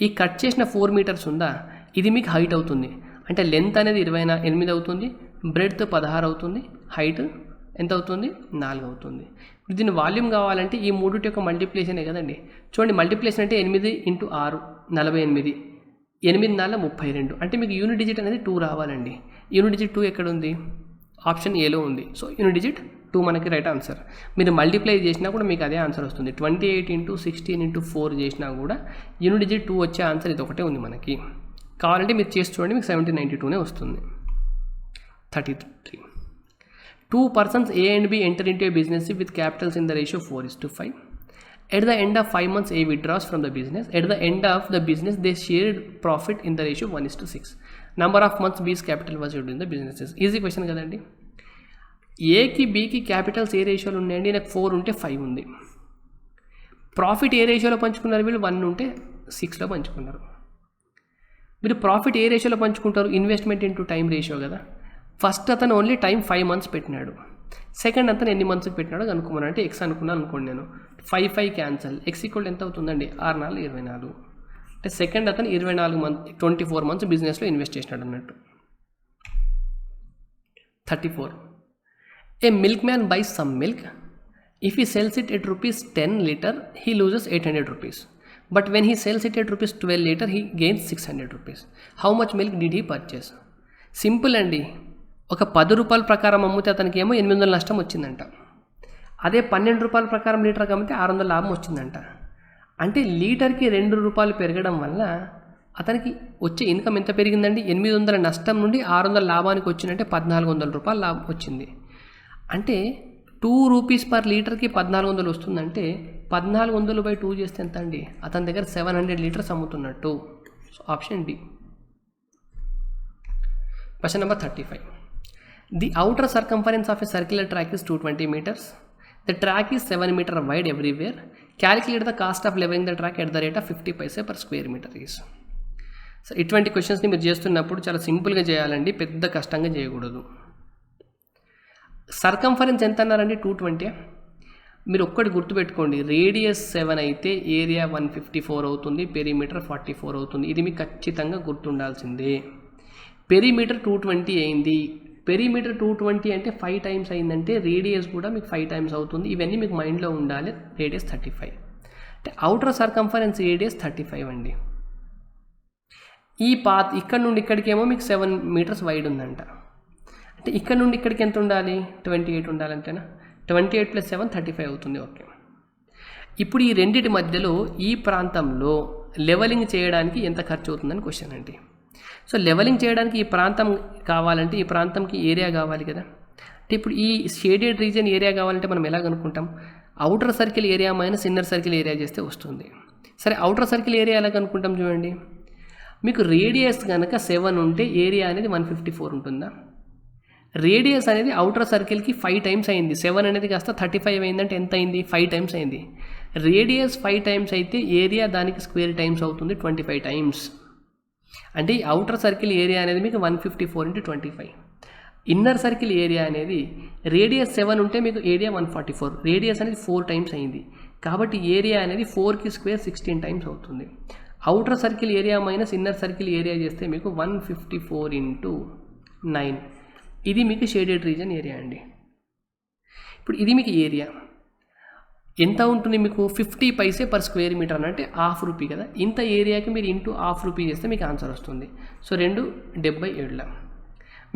Speaker 1: ఈ కట్ చేసిన 4 మీటర్స్ ఉందా, ఇది మీకు హైట్ అవుతుంది. అంటే లెంత్ అనేది 28 అవుతుంది, బ్రెడ్త్ 16 అవుతుంది, హైట్ ఎంత అవుతుంది? 4 అవుతుంది. ఇప్పుడు దీని వాల్యూమ్ కావాలంటే ఈ మూడింటి యొక్క మల్టిప్లికేషనే కదండి. చూడండి మల్టిప్లికేషన్ అంటే 8 × 6 48, 8 4 32 అంటే మీకు యూనిట్ డిజిట్ అనేది 2 రావాలండి. యూనిట్ డిజిట్ 2 ఎక్కడ ఉంది? ఆప్షన్ ఏలో ఉంది. సో యూనిట్ డిజిట్ 2 మనకి రైట్ ఆన్సర్. మీరు మల్టిప్లై చేసినా కూడా మీకు అదే ఆన్సర్ వస్తుంది. 28 × 16 × 4 చేసినా కూడా యూనిట్ డిజిట్ 2 వచ్చే ఆన్సర్ ఇది ఒకటే ఉంది మనకి. కావాలంటే మీరు చేసి చూడండి, మీకు 1792 వస్తుంది. 33. 2 persons A and B enter into a business with capitals in the ratio 4:5. At the end of 5 months, A withdraws from the business. At the end of the business, they shared profit in the ratio 1:6. Number of months B's capital was used in the businesses. Easy question కదండి. ఏకి బీకి Capitals ఏ రేషియోలో ఉన్నాయండి? నాకు 4 ఉంటే 5 ఉంది. Profit ఏ రేషియోలో పంచుకున్నారు? వీళ్ళు 1 ఉంటే 6లో పంచుకున్నారు. మీరు ప్రాఫిట్ ఏ రేషియోలో పంచుకుంటారు? ఇన్వెస్ట్మెంట్ ఇంటూ టైం రేషియో కదా. ఫస్ట్ అతను ఓన్లీ టైం 5 months పెట్టినాడు. సెకండ్ అతను ఎన్ని మంత్స్కి పెట్టినాడో కనుక్కోమని అంటే ఎక్స్ అనుకున్నాను అనుకోండి నేను. 5 క్యాన్సల్. ఎక్స్ ఈక్వల్ ఎంత అవుతుందండి? 6 4 24. అంటే సెకండ్ అతను 24 months బిజినెస్లో ఇన్వెస్ట్ చేసినాడు అన్నట్టు. 34. A milkman buys some milk. If he sells it at ₹10 liter, he loses 800 rupees. But when he sells it at ₹12 liter, he gains 600 rupees. How much milk did he purchase? Simple అండి. ఒక 10 రూపాయల ప్రకారం అమ్మితే అతనికి ఏమో 800 నష్టం వచ్చిందంట. అదే 12 రూపాయల ప్రకారం లీటర్కి అమ్మితే 600 లాభం వచ్చిందంట. అంటే లీటర్కి 2 రూపాయలు పెరగడం వల్ల అతనికి వచ్చే ఇన్కమ్ ఎంత పెరిగిందండి? 800 నష్టం నుండి 600 లాభానికి వచ్చిందంటే 1400 రూపాయలు లాభం వచ్చింది. అంటే 2 రూపీస్ పర్ లీటర్కి 1400 వస్తుందంటే 1400/2 చేస్తే ఎంత అండి? అతని దగ్గర 700 లీటర్స్ అమ్ముతున్నట్టు. So option D. Question number 35. The outer circumference of a circular track is 220 meters. The track is 7 meter wide everywhere. Calculate the cost of leveling the track at the rate of 50 paise per square meter is. So ఇటువంటి క్వశ్చన్స్ని మీరు చేస్తున్నప్పుడు చాలా సింపుల్గా చేయాలండి, పెద్ద కష్టంగా చేయకూడదు. సర్కంఫరెన్స్ ఎంత అన్నారండి? 220. మీరు ఒక్కటి గుర్తుపెట్టుకోండి, రేడియస్ 7 అయితే ఏరియా 154 అవుతుంది, పెరిమీటర్ 44 అవుతుంది. ఇది మీకు ఖచ్చితంగా గుర్తుండాల్సిందే. పెరిమీటర్ 220 అయింది. పెరిమీటర్ 220 అంటే 5 టైమ్స్ అయిందంటే రేడియస్ కూడా మీకు 5 టైమ్స్ అవుతుంది. ఇవన్నీ మీకు మైండ్లో ఉండాలి. రేడియస్ 35 అంటే అవుటర్ సర్కంఫరెన్స్ రేడియస్ 35 అండి. ఈ పాత్ ఇక్కడ నుండి ఇక్కడికేమో మీకు 7 మీటర్స్ వైడ్ ఉందంట. అంటే ఇక్కడ నుండి ఇక్కడికి ఎంత ఉండాలి? 28 ఉండాలంటేనా? 28 + 7 35 అవుతుంది. ఓకే, ఇప్పుడు ఈ రెండింటి మధ్యలో ఈ ప్రాంతంలో లెవెలింగ్ చేయడానికి ఎంత ఖర్చు అవుతుందని క్వశ్చన్ అండి. సో లెవెలింగ్ చేయడానికి ఈ ప్రాంతం కావాలంటే ఈ ప్రాంతంకి ఏరియా కావాలి కదా. అంటే ఇప్పుడు ఈ షేడెడ్ రీజియన్ ఏరియా కావాలంటే మనం ఎలా కనుక్కుంటాం? Outer circle area minus inner circle area చేస్తే వస్తుంది. సరే, అవుటర్ సర్కిల్ ఏరియా ఎలా కనుక్కుంటాం చూడండి. మీకు రేడియస్ కనుక 7 ఉంటే ఏరియా అనేది 154 ఉంటుందా? రేడియస్ అనేది అవుటర్ సర్కిల్కి 5 టైమ్స్ అయింది. 7 అనేది కాస్త 35 అయిందంటే ఎంత అయింది? 5 టైమ్స్ అయింది. రేడియస్ 5 టైమ్స్ అయితే ఏరియా దానికి స్క్వేర్ టైమ్స్ అవుతుంది, 25 టైమ్స్. అంటే ఈ అవుటర్ సర్కిల్ ఏరియా అనేది మీకు 154 × 25. ఇన్నర్ సర్కిల్ ఏరియా అనేది రేడియస్ 7 ఉంటే మీకు ఏరియా 144, రేడియస్ అనేది 4 టైమ్స్ అయింది కాబట్టి ఏరియా అనేది 4కి స్క్వేర్ 16 టైమ్స్ అవుతుంది. Outer circle area minus inner circle area చేస్తే మీకు 154 × 9. ఇది మీకు షేడెడ్ రీజన్ ఏరియా అండి. ఇప్పుడు ఇది మీకు ఏరియా ఎంత ఉంటుంది? మీకు 50 పైసే పర్ స్క్వేర్ మీటర్ అంటే ₹1/2 కదా. ఇంత ఏరియాకి మీరు ఇంటూ ₹1/2 చేస్తే మీకు ఆన్సర్ వస్తుంది. సో 2 77.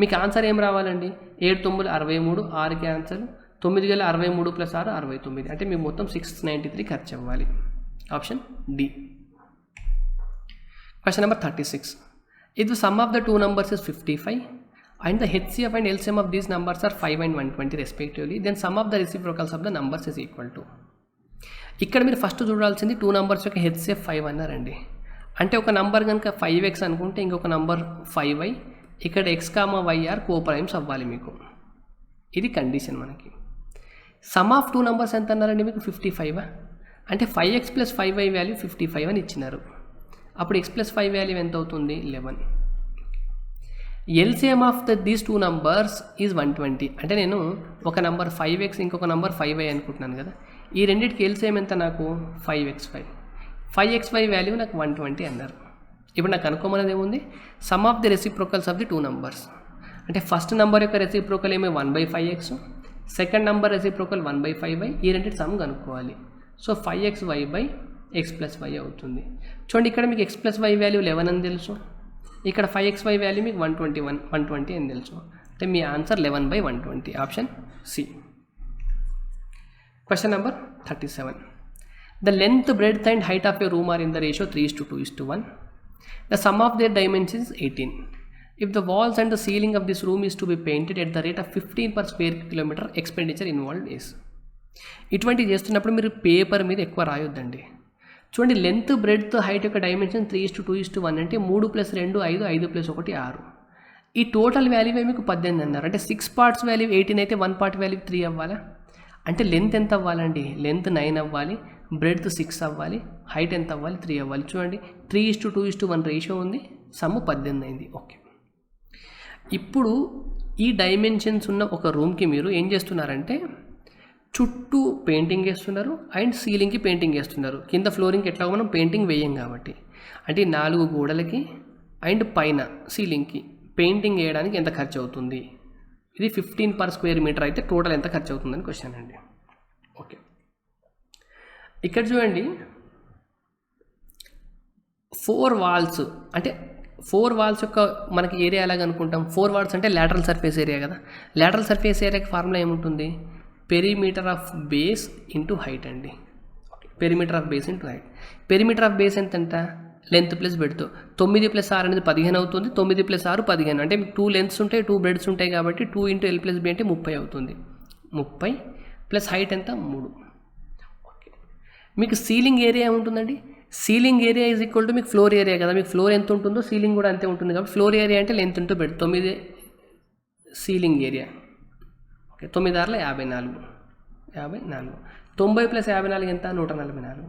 Speaker 1: మీకు ఆన్సర్ ఏం రావాలండి? 7 9 63, 6కి ఆన్సర్ 9 గల 63 + 6 69. అంటే మీకు మొత్తం 693 ఖర్చు అవ్వాలి. Option D. Question number 36. If the sum of the two numbers is 55 and the HCF and LCM of these numbers are 5 and 120 respectively, then sum of the reciprocals of the numbers is equal to. ఇక్కడ మీరు first చూడాల్సింది 2 numbers యొక్క HCF 5 అన్నారండి. అంటే ఒక number కనుక 5x అనుకుంటే ఇంకొక నంబర్ 5y, ఇక్కడ x, y ఆర్ కోప్రైమ్స్ అవ్వాలి మీకు. ఇది కండిషన్ మనకి. సమ్ ఆఫ్ 2 numbers ఎంత అన్నారండి మీకు? 55. అంటే 5x + 5y వాల్యూ 55 అని ఇచ్చినారు. అప్పుడు x + 5 వాల్యూ ఎంత అవుతుంది? 11. LCM of these 2 numbers is 120. అంటే నేను ఒక నంబర్ 5x ఇంకొక నంబర్ 5y అనుకుంటున్నాను కదా. ఈ రెండింటికి ఎల్సిఎం ఎంత నాకు? 5xy. 5xy వాల్యూ నాకు 120 అన్నారు. ఇప్పుడు నాకు కనుక్కోమనేది ఏముంది? Some of the reciprocals of the 2 numbers. అంటే ఫస్ట్ నెంబర్ యొక్క రెసిప్రోకల్ ఏమి? 1/5x, second number reciprocal 1/5y. ఈ రెండింటి సమ్ కనుక్కోవాలి. సో 5xy/x + y అవుతుంది. చూడండి, ఇక్కడ మీకు x + y వాల్యూ 11 అని తెలుసు, ఇక్కడ 5xy వాల్యూ మీకు 120 అని తెలుసు. అంటే మీ answer 11/120. Option C. Question number 37. The length, breadth and height of a room are in the ratio 3:2:1. The sum of their dimensions is 18. If the walls and the ceiling of this room is to be painted at the rate of 15 per square kilometer, expenditure involved is. ఇటువంటి చేస్తున్నప్పుడు మీరు paper మీద ఎక్కువ రాయొద్దండి. చూడండి, length, breadth, height యొక్క dimension 3:2:1 అంటే 3 + 2 5, 5 + 1 6. ఈ total value మీకు 18 అన్నారు. అంటే 6 parts వాల్యూ 18 అయితే 1 part వాల్యూ 3 అవ్వాలా? అంటే లెంత్ ఎంత అవ్వాలండి? లెంత్ 9 అవ్వాలి, బ్రెడ్త్ 6 అవ్వాలి, హైట్ ఎంత అవ్వాలి? 3 అవ్వాలి. చూడండి, 3:2:1 రేషియో ఉంది, సమ్ 18 అయింది. ఓకే, ఇప్పుడు ఈ డైమెన్షన్స్ ఉన్న ఒక రూమ్కి మీరు ఏం చేస్తున్నారంటే చుట్టూ పెయింటింగ్ వేస్తున్నారు అండ్ సీలింగ్కి పెయింటింగ్ వేస్తున్నారు. కింద ఫ్లోరింగ్కి ఎట్లా మనం పెయింటింగ్ వేయం కాబట్టి, అంటే 4 గోడలకి అండ్ పైన సీలింగ్కి పెయింటింగ్ వేయడానికి ఎంత ఖర్చు అవుతుంది? ఇది 15 per square meter అయితే టోటల్ ఎంత ఖర్చు అవుతుందని క్వశ్చన్ అండి. ఓకే, ఇక్కడ చూడండి, 4 walls అంటే 4 walls యొక్క మనకి ఏరియా ఎలాగ అనుకుంటాం? 4 walls అంటే లాటరల్ సర్ఫేస్ ఏరియా కదా. లాటరల్ సర్ఫేస్ ఏరియాకి ఫార్ములా ఏముంటుంది? Perimeter of base into height అండి. Perimeter of base into height. Perimeter of base ఎంతంట? Length plus breadth. 9 + 6 అనేది 15 అవుతుంది. 9 + 6 15. అంటే మీకు 2 లెంత్స్ ఉంటాయి, 2 బ్రెడ్స్ ఉంటాయి కాబట్టి 2 × L + B అంటే 30 అవుతుంది. 30 ప్లస్ హైట్ ఎంత? 3. ఓకే, మీకు సీలింగ్ ఏరియా ఏముంటుందండి? Ceiling area is equal to మీకు ఫ్లోర్ ఏరియా కదా. మీకు ఫ్లోర్ ఎంత ఉంటుందో సీలింగ్ కూడా అంతే ఉంటుంది కాబట్టి ఫ్లోర్ ఏరియా అంటే length into breadth. 9 ceiling area. Okay, 9 × 6 54. 90 + 54 ఎంత? 144.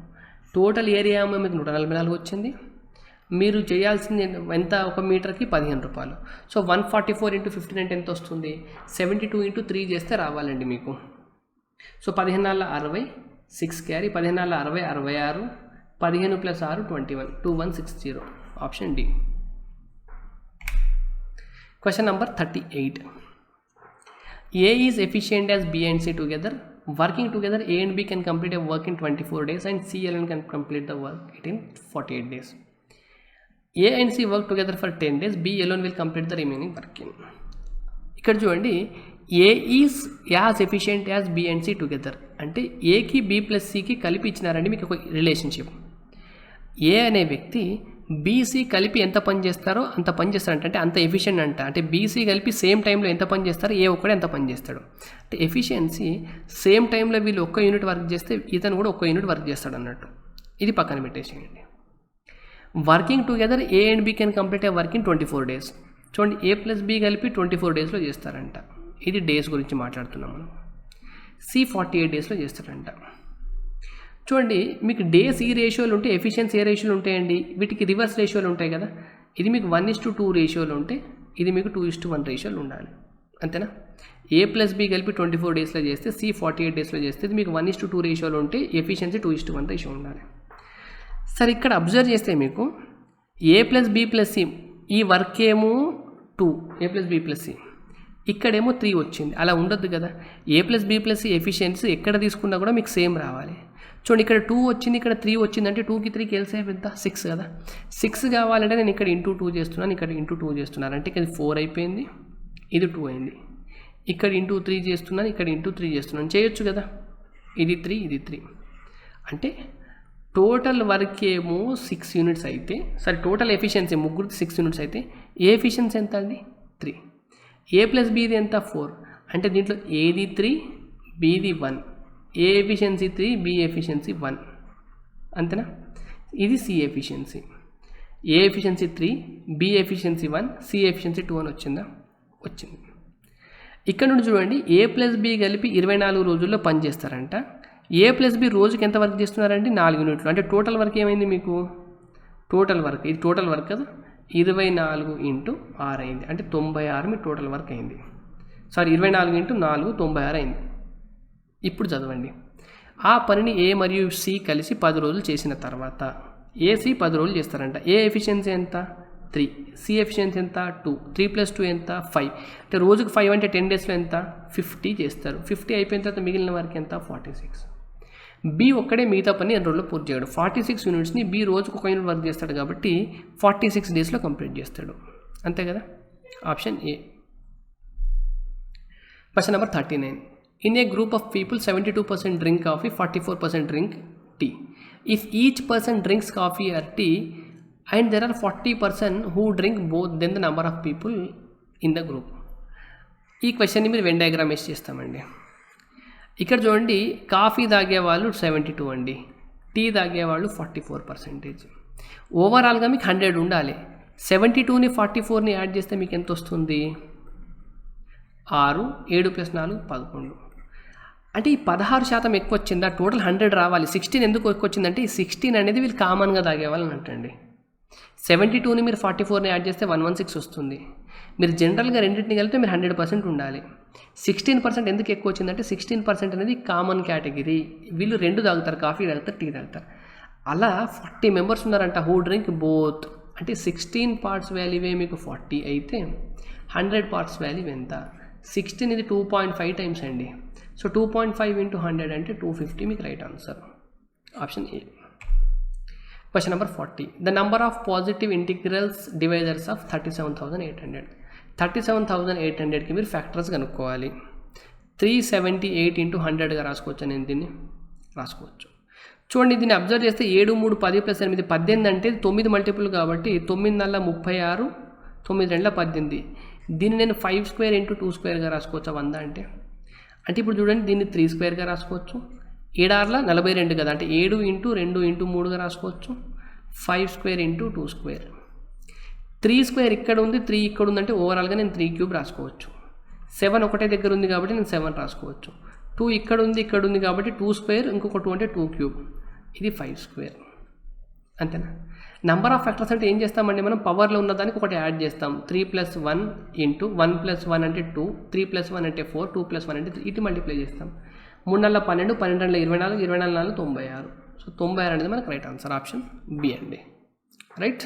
Speaker 1: టోటల్ ఏరియా మీకు 144 వచ్చింది. మీరు చేయాల్సింది ఎంత? 1 మీటర్కి 15 రూపాయలు. సో 144 × 15 అంటే ఎంత వస్తుంది? 72 × 3 చేస్తే రావాలండి మీకు. So 15 60 6 carry 15 60 66 15 + 6 21 2160 option D. Question number 38. A is efficient as B and C together. Working together, A and B can complete a work in 24 days and C alone can complete the work in 48 days. A and C work together for 10 days. B alone will complete the remaining work in. ఇక్కడ చూడండి, A is as efficient as B and C together. అంటే Aకి B + Cకి కలిపి ఇచ్చినారండి మీకు ఒక relationship. A అనే వ్యక్తి BC కలిపి ఎంత పని చేస్తారో అంత పని చేస్తారంట, అంటే అంత ఎఫిషియెంట్ అంట. అంటే బీసీ కలిపి సేమ్ టైంలో ఎంత పని చేస్తారో ఏ ఒక్కడే ఎంత పని చేస్తాడు. అంటే ఎఫిషియన్సీ సేమ్ టైంలో వీళ్ళు ఒక్క యూనిట్ వర్క్ చేస్తే ఇతను కూడా ఒక్క యూనిట్ వర్క్ చేస్తాడు అన్నట్టు. ఇది పక్కన పెట్టేసేయండి. Working together A and B can complete a work in 24 days. చూడండి, A + B కలిపి 24 daysలో చేస్తారంట. ఇది డేస్ గురించి మాట్లాడుతున్నాం మనం. C 48 daysలో చేస్తారంట. చూడండి, మీకు డేస్ ఈ రేషియోలు ఉంటే ఎఫిషియన్సీ ఏ రేషియోలు ఉంటాయండి, వీటికి రివర్స్ రేషియోలు ఉంటాయి కదా. ఇది మీకు 1:2 రేషియోలు ఉంటే ఇది మీకు 2:1 రేషియోలు ఉండాలి, అంతేనా. A + B కలిపి 24 daysలో చేస్తే C 48 daysలో చేస్తే ఇది మీకు 1:2 రేషియోలు ఉంటే ఎఫిషియన్సీ 2:1 రేషియో ఉండాలి. సరే, ఇక్కడ అబ్జర్వ్ చేస్తే మీకు A + B + C ఈ వర్క్ ఏమో 2, A + B + C ఇక్కడేమో 3 వచ్చింది. అలా ఉండొద్దు కదా. A + B + C ఎఫిషియన్సీ ఎక్కడ తీసుకున్నా కూడా మీకు సేమ్ రావాలి. చూడండి, ఇక్కడ 2 వచ్చింది, ఇక్కడ 3 వచ్చిందంటే 2కి 3కి ఎల్సిఎం ఎంత, 6 కదా. 6 కావాలంటే నేను ఇక్కడ *2 చేస్తున్నాను, ఇక్కడ *2 చేస్తున్నాను, అంటే ఇక్కడ 4 అయిపోయింది, ఇది 2 అయింది. ఇక్కడ *3 చేస్తున్నాను, ఇక్కడ *3 చేస్తున్నాను, చేయొచ్చు కదా. ఇది 3, ఇది 3. అంటే టోటల్ వర్క్ ఏమో 6 యూనిట్స్ అయితే, సరే టోటల్ ఎఫిషియన్సీ ముగ్గురు 6 యూనిట్స్ అయితే ఏ ఎఫిషియన్సీ ఎంత అండి, 3. A + Bది ఎంత, 4. అంటే దీంట్లో ఏది 3, Bది 1. A ఎఫిషియన్సీ 3, B ఎఫిషియన్సీ 1, అంతేనా. ఇది C efficiency. A efficiency 3, B efficiency 1, C efficiency 2 అని వచ్చిందా, వచ్చింది. ఇక్కడ నుండి చూడండి, A + B కలిపి 24 రోజుల్లో పని చేస్తారంట. A + B రోజుకి ఎంత వర్క్ చేస్తున్నారంటే 4 యూనిట్లు. అంటే టోటల్ వర్క్ ఏమైంది మీకు, టోటల్ వర్క్, ఇది టోటల్ వర్క్ కదా, 24 × 6 అయింది, అంటే 96 మీ టోటల్ వర్క్ అయింది. సారీ, 24 × 4 96 అయింది. ఇప్పుడు చదవండి, ఆ పనిని A మరియు C కలిసి 10 రోజులు చేసిన తర్వాత AC 10 రోజులు చేస్తారంట. A ఎఫిషియన్సీ ఎంత, 3. C ఎఫిషియన్సీ ఎంత, 2. 3 + 2 ఎంత, 5. అంటే రోజుకు 5 అంటే 10 daysలో ఎంత, 50 చేస్తారు. 50 అయిపోయిన తర్వాత మిగిలిన వరకు ఎంత, 46. B ఒక్కడే మిగతా పని 2 రోజుల్లో పూర్తి చేయడు. 46 యూనిట్స్ని B రోజుకు 1 యూనిట్ వర్క్ చేస్తాడు కాబట్టి 46 daysలో కంప్లీట్ చేస్తాడు, అంతే కదా. Option A. Question number 39. In a group of people, 72% drink coffee, 44% drink tea. If each person drinks coffee or tea and there are 40% who drink both, then the number of people in the group. ఈ క్వశ్చన్ని మీరు Venn diagram వేసి చేస్తామండి. ఇక్కడ చూడండి, coffee తాగేవాళ్ళు 72 అండి, tea తాగేవాళ్ళు 44%. ఓవరాల్గా మీకు 100 ఉండాలి. 72ని 44ని యాడ్ చేస్తే మీకు ఎంత వస్తుంది, 6, 7 + 4 11. అంటే ఈ 16% ఎక్కువ వచ్చిందా, టోటల్ 100 రావాలి. 16 ఎందుకు ఎక్కువ వచ్చిందంటే ఈ 16 అనేది వీళ్ళు కామన్గా తాగేవాళ్ళని అంటండి. 72ని మీరు 44ని యాడ్ చేస్తే 116 వస్తుంది. మీరు జనరల్గా రెండింటిని కలిపితే మీరు 100% ఉండాలి. 16% ఎందుకు ఎక్కువ వచ్చిందంటే 16% అనేది కామన్ కేటగిరీ. వీళ్ళు 2 తాగుతారు, కాఫీ తాగుతారు, టీ తాగుతారు. అలా 40 మెంబర్స్ ఉన్నారంట హూ డ్రింక్ బోత్. అంటే 16 parts వాల్యూవే మీకు 40 అయితే 100 parts వాల్యూ ఎంత, 16 ఇది 2.5 times అండి. సో 2.5 × 100 అంటే 250 మీకు right answer, option A. Question number 40. The number of positive integrals divisors of 37,800. 37,800కి మీరు ఫ్యాక్టర్స్ కనుక్కోవాలి. 378 × 100గా రాసుకోవచ్చు, నేను దీన్ని రాసుకోవచ్చు. చూడండి, దీన్ని అబ్జర్వ్ చేస్తే 7, 3, 10 + 8 18 అంటే 9 మల్టిపుల్ కాబట్టి 9 × 36, 9 × 2 18. దీన్ని నేను 5² × 2² రాసుకోవచ్చు, 100 అంటే. అంటే ఇప్పుడు చూడండి, దీన్ని 3² రాసుకోవచ్చు. 7 × 6 42 కదా, అంటే 7 × 2 × 3గా రాసుకోవచ్చు. 5² × 2². 3² ఇక్కడ ఉంది, 3 ఇక్కడ ఉందంటే ఓవరాల్గా నేను 3³ రాసుకోవచ్చు. 7 ఒకటే దగ్గర ఉంది కాబట్టి నేను 7 రాసుకోవచ్చు. 2 ఇక్కడ ఉంది, ఇక్కడ ఉంది కాబట్టి 2², ఇంకొక 2 అంటే 2³ ఇది 5², అంతేనా. నంబర్ ఆఫ్ ఫ్యాక్టర్స్ అంటే ఏం చేస్తామండి, మనం పవర్లో ఉన్నదానికి ఒకటి యాడ్ చేస్తాం. 3 + 1 × 1 + 1 అంటే 2, 3 + 1 అంటే 4, 2 + 1 అంటే 3, ఇటు మల్టిప్లై చేస్తాం. 3 నెలల 12, 12 నెలల 24, 24 నెలల 96. సో 96 అనేది మనకు రైట్ ఆన్సర్, ఆప్షన్ బి అండి. రైట్.